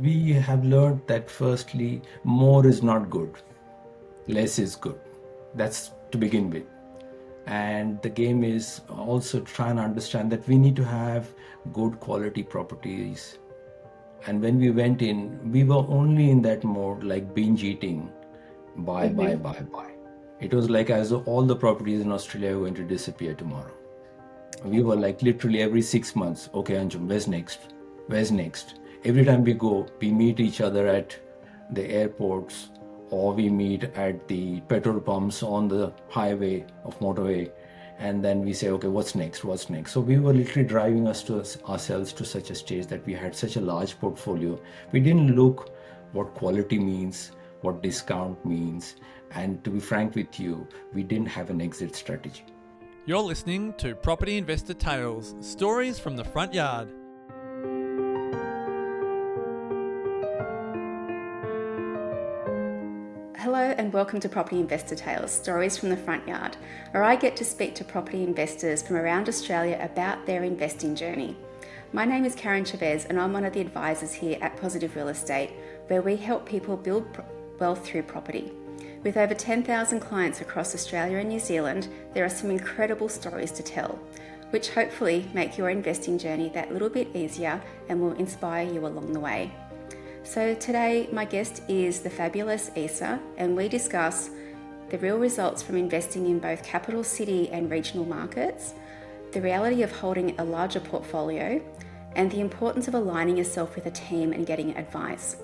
we have learned that firstly, more is not good, less is good. That's to begin with. And the game is also trying to understand that we need to have good quality properties. And when we went in, we were only in that mode like binge eating, buy, buy, Hmm. buy, buy. It was like as though all the properties in Australia are going to disappear tomorrow. We were like literally every 6 months, okay, Anjum, where's next? Where's next? Every time we go, we meet each other at the airports or we meet at the petrol pumps on the highway of motorway. And then we say, okay, what's next? What's next? So we were literally driving ourselves to such a stage that we had such a large portfolio. We didn't look what quality means, what discount means. And to be frank with you, we didn't have an exit strategy. You're listening to Property Investor Tales, stories from the front yard. Hello and welcome to Property Investor Tales, stories from the front yard, where I get to speak to property investors from around Australia about their investing journey. My name is Karen Chavez and I'm one of the advisors here at Positive Real Estate, where we help people build wealth through property. With over 10,000 clients across Australia and New Zealand, there are some incredible stories to tell, which hopefully make your investing journey that little bit easier and will inspire you along the way. So today my guest is the fabulous Essa, and we discuss the real results from investing in both capital city and regional markets, the reality of holding a larger portfolio, and the importance of aligning yourself with a team and getting advice.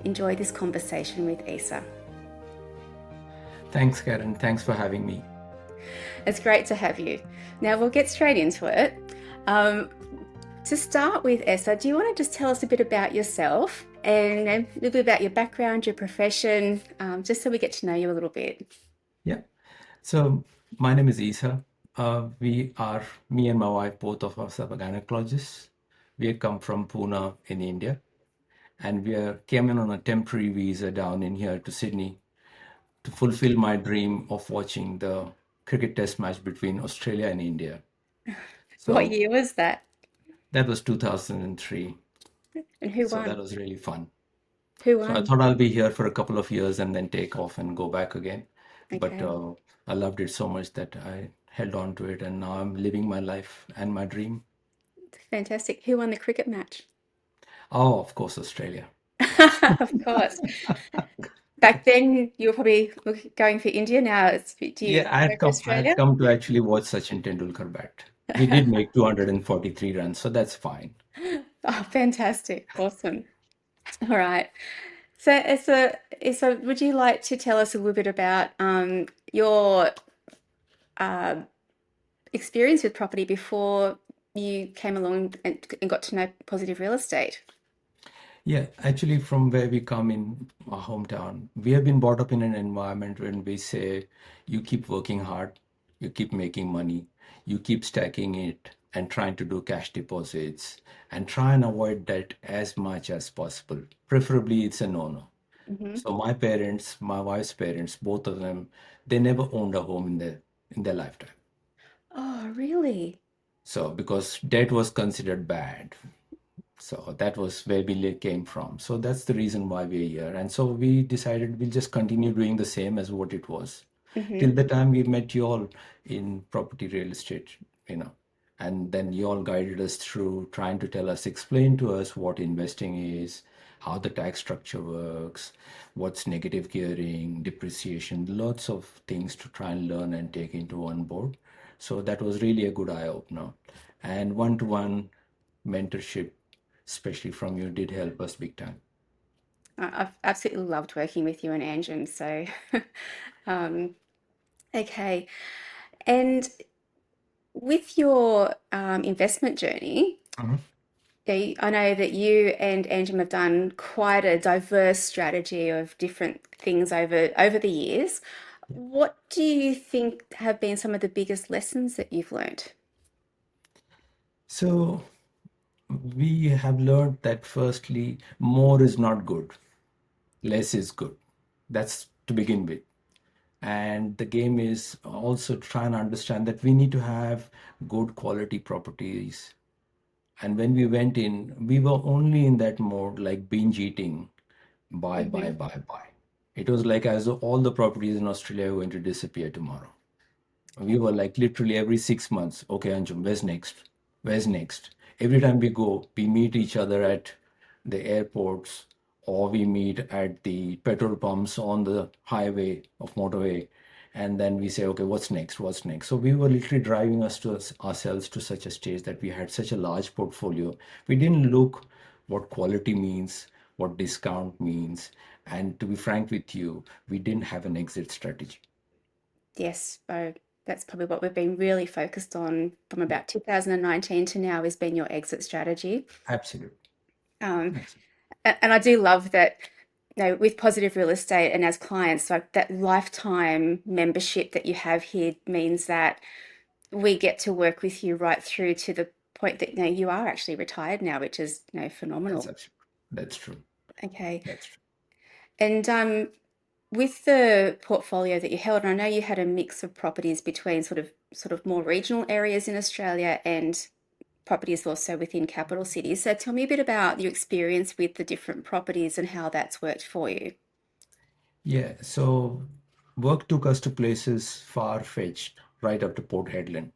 Enjoy this conversation with Essa. Thanks, Karen. Thanks for having me. It's great to have you. Now we'll get straight into it. To start with, Essa, do you want to just tell us a bit about yourself and a little bit about your background, your profession, just so we get to know you a little bit? Yeah. So my name is Isa. Me and my wife, both of us are gynecologists. We come from Pune in India, and came in on a temporary visa down in here to Sydney to fulfill my dream of watching the cricket test match between Australia and India. What So year was that? that was 2003. And who So that won? was really fun. Who So I won? thought I'll be here for a couple of years and then take off and go back again. But Okay, I loved it so much that I held on to it, and now I'm living my life and my dream. fantastic. Who won the cricket match? Oh, of course, Australia. Of course. Back then, you were probably going for India. Now, do you Yeah, go for I had Australia? come to actually watch Sachin Tendulkar bat. We did make 243 runs, so that's fine. Oh, fantastic. Awesome. All right. So, would you like to tell us a little bit about your uh, experience with property before you came along and got to know positive real estate? Yeah, actually, from where we come in our hometown, we have been brought up in an environment when we say you keep working hard, you keep making money, you keep stacking it and trying to do cash deposits and try and avoid debt as much as possible. Preferably, it's a no-no. Hmm. So my parents, my wife's parents, both of them, they never owned a home in their lifetime. Oh, really? So because debt was considered bad. So that was where we came from. So that's the reason why we're here. And so we decided we'll just continue doing the same as what it was till Hmm. the time we met you all in property real estate, you know. And then you all guided us through trying to explain to us what investing is, how the tax structure works, what's negative gearing, depreciation, lots of things to try and learn and take into one board. So that was really a good eye opener. And one-to-one mentorship, especially from you, did help us big time. I've absolutely loved working with you and Anjan. So, um, okay. And with your investment journey, Mhm. I know that you and Anjan have done quite a diverse strategy of different things over the years. What do you think have been some of the biggest lessons that you've learned? So we have learned that firstly, more is not good, less is good. That's to begin with. And the game is also trying to understand that we need to have good quality properties. And when we went in, we were only in that mode, like binge eating, buy, buy, Hmm. buy, buy. It was like as though all the properties in Australia are going to disappear tomorrow. We were like literally every 6 months, okay, Anjum, where's next? Where's next? Every time we go, we meet each other at the airports or we meet at the petrol pumps on the highway of motorway. And then we say, okay, what's next? What's next? So we were literally driving ourselves to such a stage that we had such a large portfolio. We didn't look what quality means, what discount means. And to be frank with you, we didn't have an exit strategy. Yes, that's probably what we've been really focused on from Yeah, about 2019 to now has been your exit strategy. absolutely. Um, Absolutely. and I do love that, with Positive Real Estate and as clients, like that lifetime membership that you have here means that we get to work with you right through to the point that, you are actually retired now, which is, That's phenomenal. absolutely. That's true. Okay. That's true. And with the portfolio that you held, and I know you had a mix of properties between sort of more regional areas in Australia and properties also within capital cities. So tell me a bit about your experience with the different properties and how that's worked for you. Yeah. So work took us to places far-fetched, right up to Port Hedland.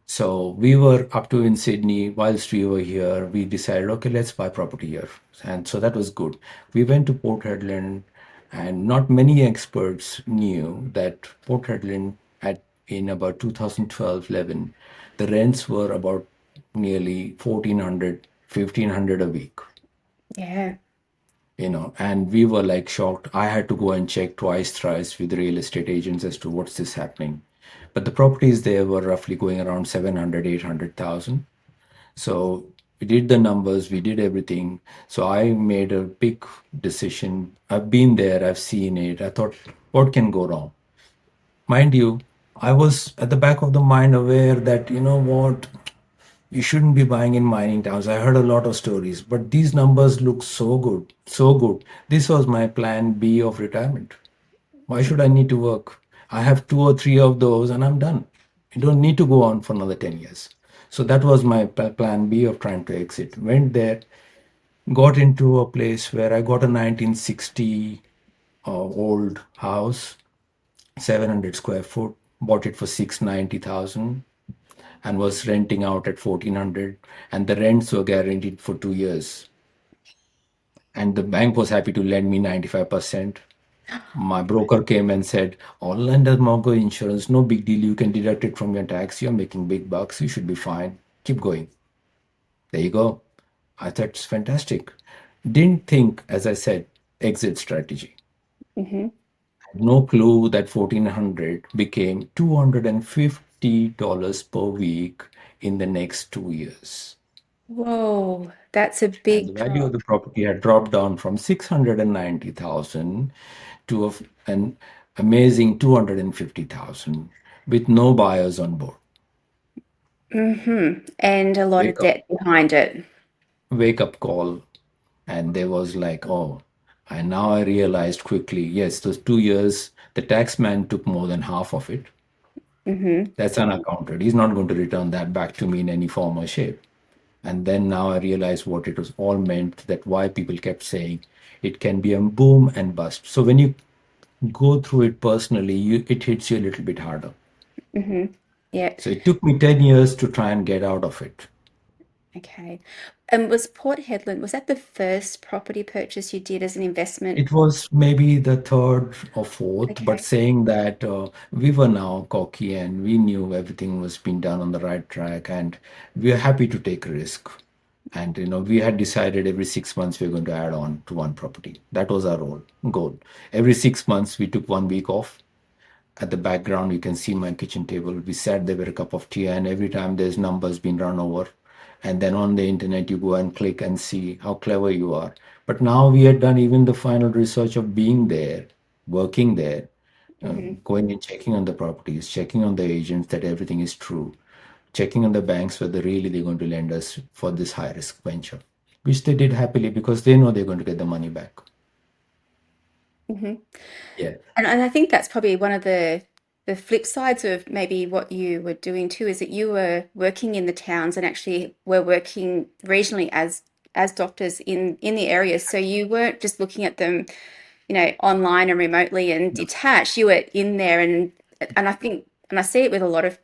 So we were up to in Sydney. Whilst we were here, we decided, okay, let's buy property here. And so that was good. We went to Port Hedland, and not many experts knew that Port Hedland in about 2012-11, the rents were about nearly 1,400, 1,500 a week. Yeah. And we were like shocked. I had to go and check twice, thrice with real estate agents as to what's this happening. But the properties there were roughly going around 700, 800,000. So we did the numbers, we did everything. So I made a big decision. I've been there, I've seen it. I thought, what can go wrong? Mind you, I was at the back of the mind aware that, you know what, you shouldn't be buying in mining towns. I heard a lot of stories, but these numbers look so good, so good. This was my plan B of retirement. Why should I need to work? I have two or three of those and I'm done. I don't need to go on for another 10 years. So that was my plan B of trying to exit. Went there, got into a place where I got a 1960 old house, 700 square foot, bought it for 690,000 and was renting out at 1,400, and the rents were guaranteed for 2 years. And the bank was happy to lend me 95%. My broker came and said, all lenders mortgage insurance, no big deal. You can deduct it from your tax. You're making big bucks. You should be fine. Keep going. There you go. I thought it's fantastic. Didn't think, as I said, exit strategy. Hmm. No clue that 1,400 became $250 per week in the next 2 years. Whoa, that's a And the big value of drop. the property had dropped down from 690,000 to an amazing 250,000 with no buyers on board. And a lot of Wake up, debt behind it. wake up call. And there was like, oh, and now I realized quickly, yes, those 2 years, the tax man took more than half of it. Hmm. That's unaccounted. He's not going to return that back to me in any form or shape. And then now I realized what it was all meant, that why people kept saying it can be a boom and bust. So when you go through it personally, it hits you a little bit harder. Hmm. Yeah. So it took me 10 years to try and get out of it. Okay. And was Port Hedland, was that the first property purchase you did as an investment? It was maybe the third or fourth, but Okay. saying that we were now cocky and we knew everything was being done on the right track and we are happy to take a risk. And we had decided every 6 months we are going to add on to one property. That was our goal. Every 6 months we took 1 week off. At the background, you can see my kitchen table. We sat there with a cup of tea, and every time there's numbers being run over. And then on the internet, you go and click and see how clever you are. But now we had done even the final research of being there, working there, Hmm. going and checking on the properties, checking on the agents that everything is true, checking on the banks whether really they're going to lend us for this high risk venture, which they did happily because they know they're going to get the money back. Hmm. Yeah. And I think that's probably one of the the flip sides of maybe what you were doing too is that you were working in the towns and actually were working regionally as doctors in the areas. So you weren't just looking at them, online and remotely and No. detached. You were in there, and I think, and I see it with a lot of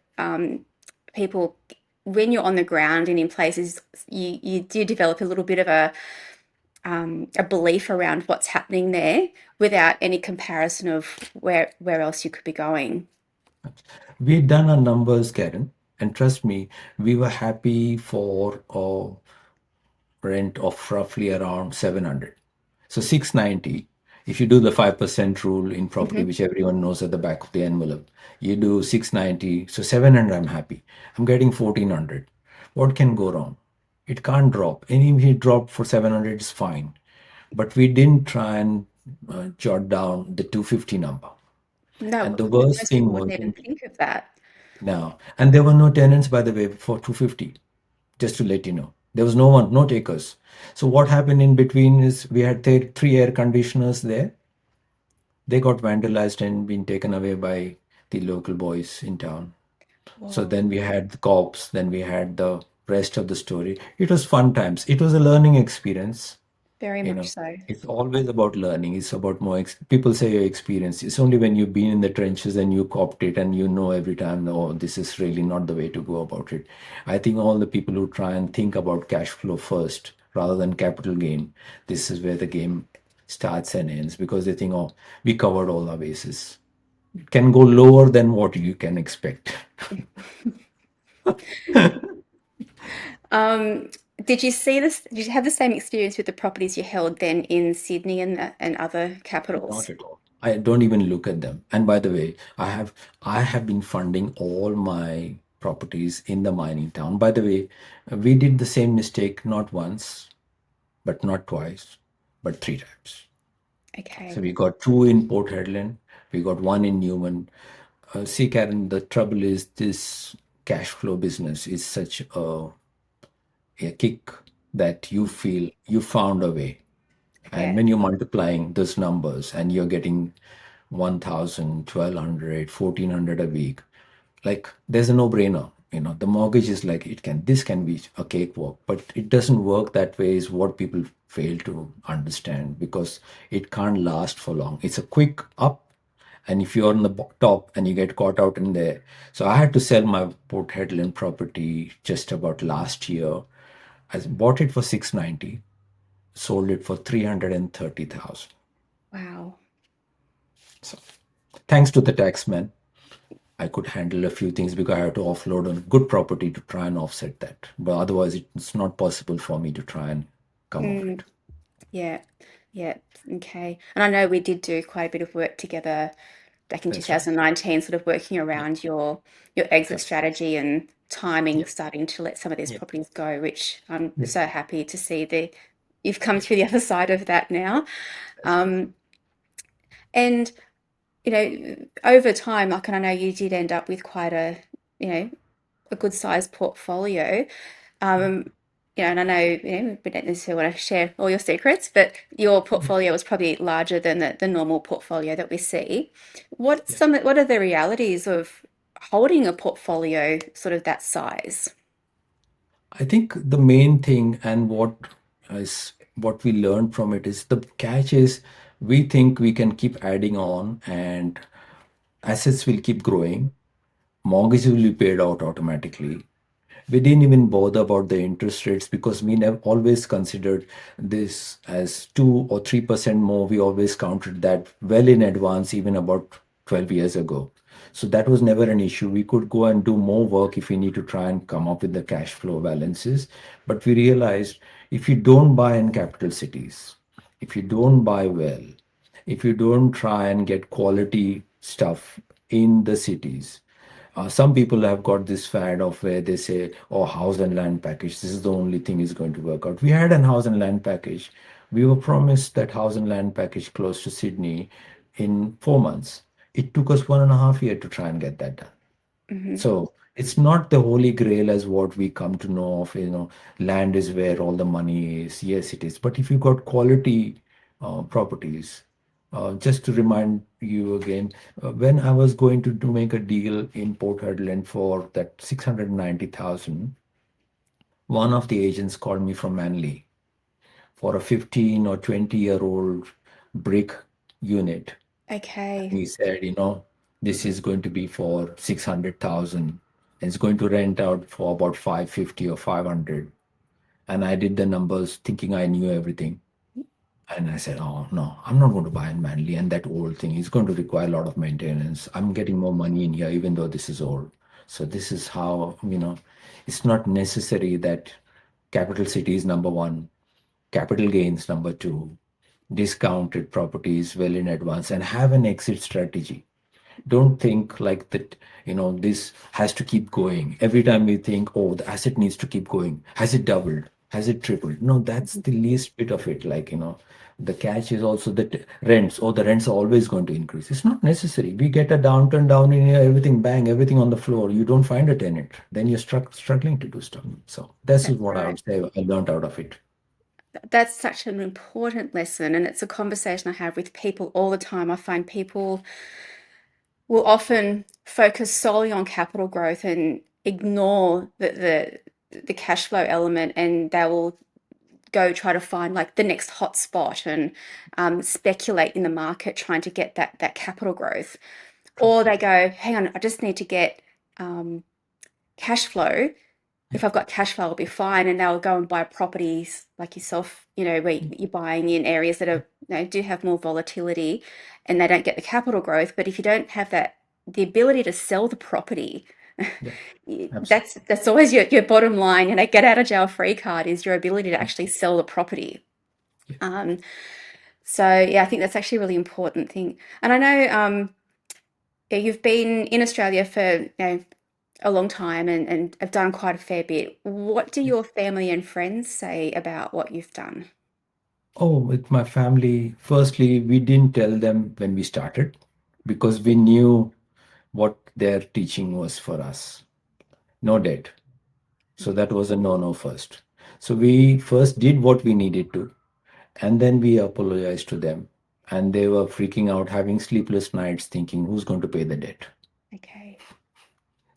people when you're on the ground and in places, you do develop a little bit of a belief around what's happening there without any comparison of where else you could be going. We'd done our numbers, Karen, and trust me, we were happy for a rent of roughly around 700. So 690, if you do the 5% rule in property, Hmm. which everyone knows at the back of the envelope, you do 690, so 700, I'm happy. I'm getting 1400. What can go wrong? It can't drop. Any if it dropped for 700 is fine. But we didn't try and jot down the 250 number. And No, the worst most people thing wouldn't was even think of that. now, and there were no tenants, by the way, for 250, just to let you know. There was no one, no takers. So what happened in between is we had three air conditioners there. They got vandalized and been taken away by the local boys in town. So Whoa, then we had the cops, then we had the rest of the story. It was fun times. It was a learning experience. very You much know, so. it's always about learning. It's about more. People say your experience. It's only when you've been in the trenches and you copped it and you know every time, oh, this is really not the way to go about it. I think all the people who try and think about cash flow first rather than capital gain, this is where the game starts and ends because they think, oh, we covered all our bases. It can go lower than what you can expect. Um, did you see this? Did you have the same experience with the properties you held then in Sydney and other Not capitals? at all. I don't even look at them. And by the way, I have been funding all my properties in the mining town. By the way, we did the same mistake not once, but not twice, but three times. So Okay. we got two in Port Hedland, we got one in Newman. See, Karen, the trouble is this cash flow business is such a kick that you feel you found a way. And Yeah. when you're multiplying those numbers and you're getting 1,000, 1,200, 1,400 a week, like there's a no-brainer. The mortgage is like this can be a cakewalk, but it doesn't work that way is what people fail to understand because it can't last for long. It's a quick up, and if you're on the top and you get caught out in there. So I had to sell my Port Hedland property just about last year. I bought it for 690, sold it for 330,000. Wow. So thanks to the taxman, I could handle a few things because I had to offload on good property to try and offset that. But otherwise, it's not possible for me to try and come off Mm, it. yeah. Yeah. Okay. And I know we did do quite a bit of work together back in That's right. 2019, sort of working Yeah, around your exit that's right. strategy and timing, Yeah, starting to let some of these yeah, properties go, which I'm yeah, so happy to see the you've come yeah. through the other side of that now. That's right. Um, and over time, like, and I know you did end up with quite a good sized portfolio. Yeah, Um, and I know, we don't necessarily want to share all your secrets, but your yeah, portfolio was probably larger than the normal portfolio that we see. yeah. What are the realities of holding a portfolio sort of that size? I think the main thing and what we learned from it is the catch is we think we can keep adding on and assets will keep growing, mortgages will be paid out automatically. We didn't even bother about the interest rates because we never always considered this as 2 or 3% more. We always counted that well in advance, even about 12 years ago. So that was never an issue. We could go and do more work if we need to try and come up with the cash flow balances. But we realized if you don't buy in capital cities, if you don't buy well, if you don't try and get quality stuff in the cities, some people have got this fad of where they say, "Oh, house and land package. This is the only thing is going to work out." We had an house and land package. We were promised that house and land package close to Sydney in 4 months. It took us 1.5 years to try and get that done. Hmm. So it's not the holy grail as what we come to know of. Land is where all the money is. Yes, it is. But if you got quality properties, Just to remind you again, when I was going to do make a deal in Port Hedland for that 690,000, one of the agents called me from Manly for a 15 or 20-year-old brick unit. Okay. He said, this is going to be for 600,000. It's going to rent out for about 550 or 500. And I did the numbers thinking I knew everything. And I said, oh, no, I'm not going to buy in Manly. And that old thing is going to require a lot of maintenance. I'm getting more money in here, even though this is old. So this is how, it's not necessary that capital city is number one, capital gains number two, discounted properties well in advance, and have an exit strategy. Don't think like that, this has to keep going. Every time we think, oh, the asset needs to keep going. Has it doubled? Has it tripled? No, that's the least bit of it. Like, the catch is also that rents, the rents are always going to increase. It's not necessary. We get a downturn down in here, everything bang, everything on the floor. You don't find a tenant. Then you're struggling to do stuff. So this is That's what I right. would say I learned out of it. That's such an important lesson, and it's a conversation I have with people all the time. I find people will often focus solely on capital growth and ignore the cash flow element, and they will go try to find like the next hot spot and speculate in the market trying to get that capital growth. Or they go, hang on, I just need to get cash flow. Yeah. If I've got cash flow, I'll be fine. And they'll go and buy properties like yourself, where you're buying in areas that are, do have more volatility and they don't get the capital growth. But if you don't have the ability to sell the property, Yeah. Absolutely. that's always your bottom line. And a get out of jail free card is your ability to actually sell the property. Yeah. Um, so yeah, I think that's actually a really important thing. And I know yeah, you've been in Australia for a long time and have done quite a fair bit. What do Yeah. your family and friends say about what you've done? Oh, with my family, firstly, we didn't tell them when we started because we knew what their teaching was for us. No debt. So that was a no-no first. So we first did what we needed to, and then we apologized to them. And they were freaking out, having sleepless nights, thinking, who's going to pay the debt? Okay.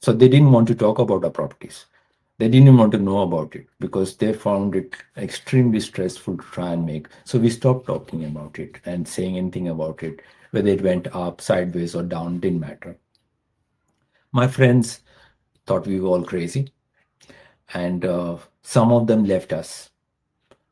So they didn't want to talk about our properties. They didn't even want to know about it because they found it extremely stressful to try and make. So we stopped talking about it and saying anything about it, whether it went up, sideways, or down, didn't matter. My friends thought we were all crazy, and some of them left us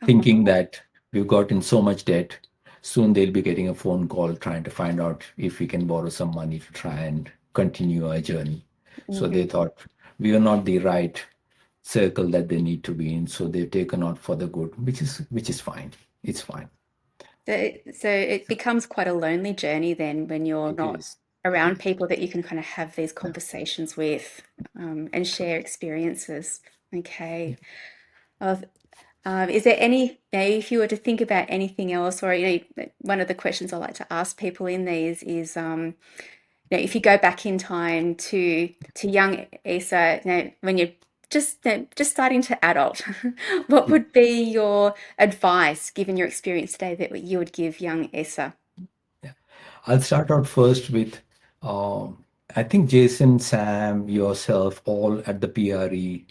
Oh, thinking that we've gotten so much debt. Soon they'll be getting a phone call trying to find out if we can borrow some money to try and continue our journey. So they mhm. thought we are not the right circle that they need to be in. So they've taken out for the good, which is fine. It's fine. So it becomes quite a lonely journey then when you're It not is. It around is. people that you can kind of have these Yeah. conversations with and share experiences. Yeah. Okay. Well, is there if you were to think about anything else, or one of the questions I like to ask people in these is, if you go back in time to young Issa, when you're just starting to adult, what Yeah. would be your advice, given your experience today, that you would give young Issa? Yeah. I'll start out first with, I think Jason, Sam, yourself, all at the PRE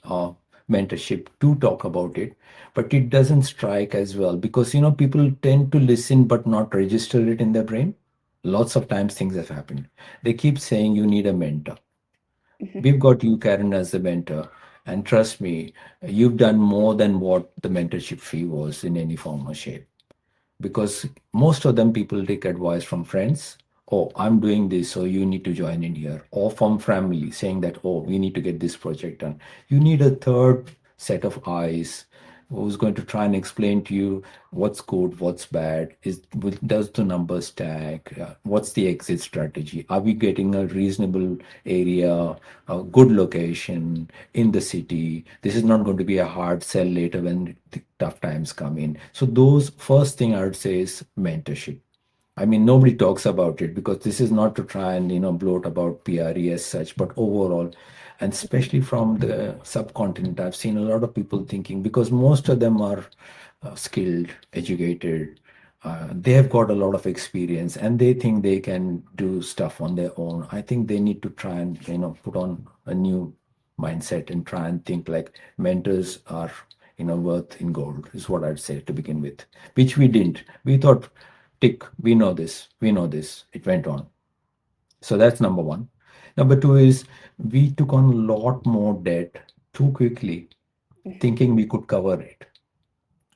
mentorship do talk about it, but it doesn't strike as well because, people tend to listen but not register it in their brain. Lots of times things have happened. They keep saying you need a mentor. Mhm. We've got you, Karen, as the mentor. And trust me, you've done more than what the mentorship fee was in any form or shape, because most of them people take advice from friends. Oh, I'm doing this, so you need to join in here, or from family saying that, oh, we need to get this project done. You need a third set of eyes who's going to try and explain to you what's good, what's bad, does the numbers stack, what's the exit strategy, are we getting a reasonable area, a good location in the city. This is not going to be a hard sell later when the tough times come in. So those first thing I would say is mentorship. I mean, nobody talks about it because this is not to try and bloat about PRE as such, but overall, and especially from the subcontinent, I've seen a lot of people thinking because most of them are skilled, educated, They have got a lot of experience and they think they can do stuff on their own. I think they need to try and put on a new mindset and try and think like mentors are worth in gold is what I'd say to begin with, which we didn't. We thought, tick, we know this. It went on. So that's number one. Number two is we took on a lot more debt too quickly, thinking we could cover it.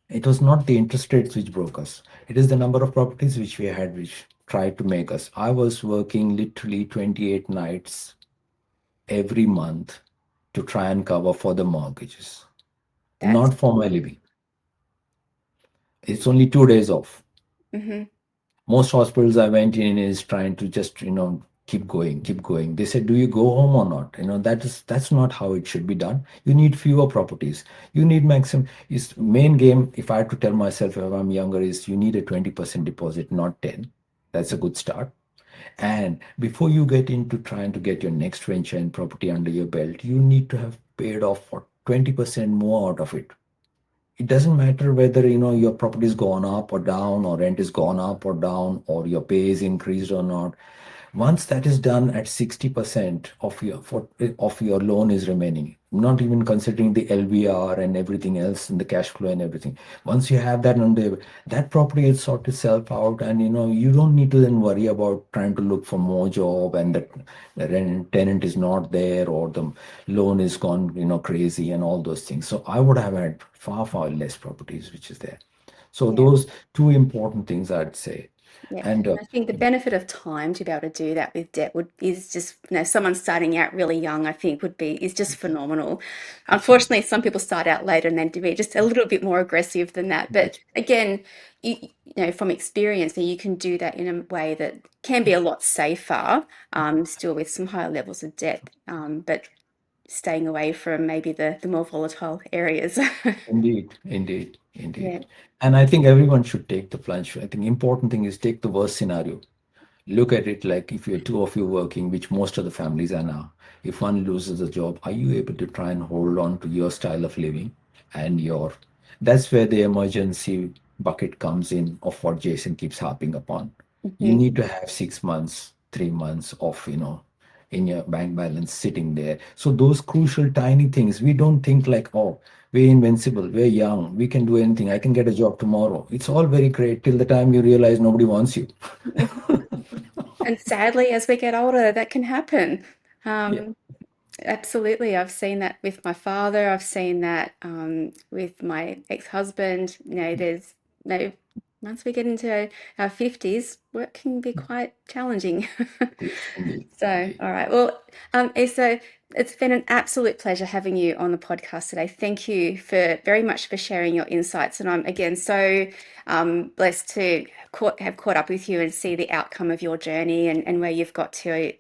It was not the interest rates which broke us. It is the number of properties which we had which tried to make us. I was working literally 28 nights every month to try and cover for the mortgages, That's not for my living. It's only 2 days off. mhm. Most hospitals I went in is trying to just, keep going, keep going. They said, do you go home or not? That's not how it should be done. You need fewer properties. You need maximum. Is main game, if I had to tell myself if I'm younger, is you need a 20% deposit, not 10. That's a good start. And before you get into trying to get your next venture and property under your belt, you need to have paid off for 20% more out of it. It doesn't matter whether your property is gone up or down, or rent is gone up or down, or your pay is increased or not. Once that is done at 60% of your loan is remaining, not even considering the LVR and everything else and the cash flow and everything. Once you have that under that property, it sort itself out, and you don't need to then worry about trying to look for more job and that the tenant is not there or the loan is gone crazy and all those things. So I would have had far less properties which is there. So Yeah. those two important things I'd say. Yeah, And I think the benefit of time to be able to do that with debt is just, someone starting out really young, I think is just phenomenal. Unfortunately, some people start out later and then to be just a little bit more aggressive than that. But again, from experience, that you can do that in a way that can be a lot safer, still with some higher levels of debt, but staying away from maybe the more volatile areas. Indeed. Yeah. And I think everyone should take the plunge. I think important thing is take the worst scenario. Look at it like if you're two of you working, which most of the families are now. If one loses a job, are you able to try and hold on to your style of living and that's where the emergency bucket comes in of what Jason keeps harping upon. You Mhm. need to have 6 months, 3 months of, in your bank balance sitting there. So those crucial tiny things, we don't think like, oh, we're invincible, we're young, we can do anything, I can get a job tomorrow. It's all very great till the time you realize nobody wants you. And sadly, as we get older, that can happen. Yeah. Absolutely. I've seen that with my father. I've seen that with my ex-husband. There's no, once we get into our 50s, work can be quite challenging. Indeed. So, all right. Well, Issa, it's been an absolute pleasure having you on the podcast today. Thank you very much for sharing your insights. And I'm again so blessed to have caught up with you and see the outcome of your journey and where you've got to.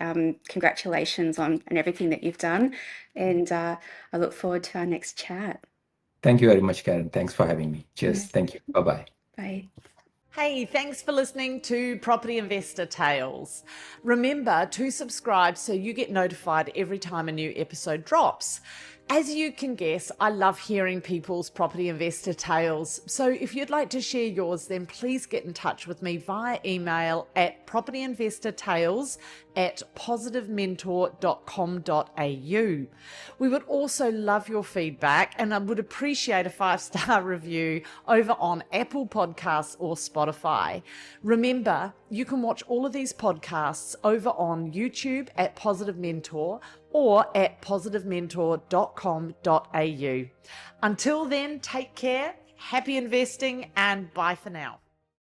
Congratulations on and everything that you've done. And I look forward to our next chat. Thank you very much, Karen. Thanks for having me. Cheers. Thank you. Bye-bye. Bye. Hey, thanks for listening to Property Investor Tales. Remember to subscribe so you get notified every time a new episode drops. As you can guess, I love hearing people's property investor tales. So if you'd like to share yours, then please get in touch with me via email at propertyinvestortales@positivementor.com.au. We would also love your feedback, and I would appreciate a 5-star review over on Apple Podcasts or Spotify. Remember, you can watch all of these podcasts over on YouTube at Positive Mentor or at positivementor.com.au. Until then, take care, happy investing, and bye for now.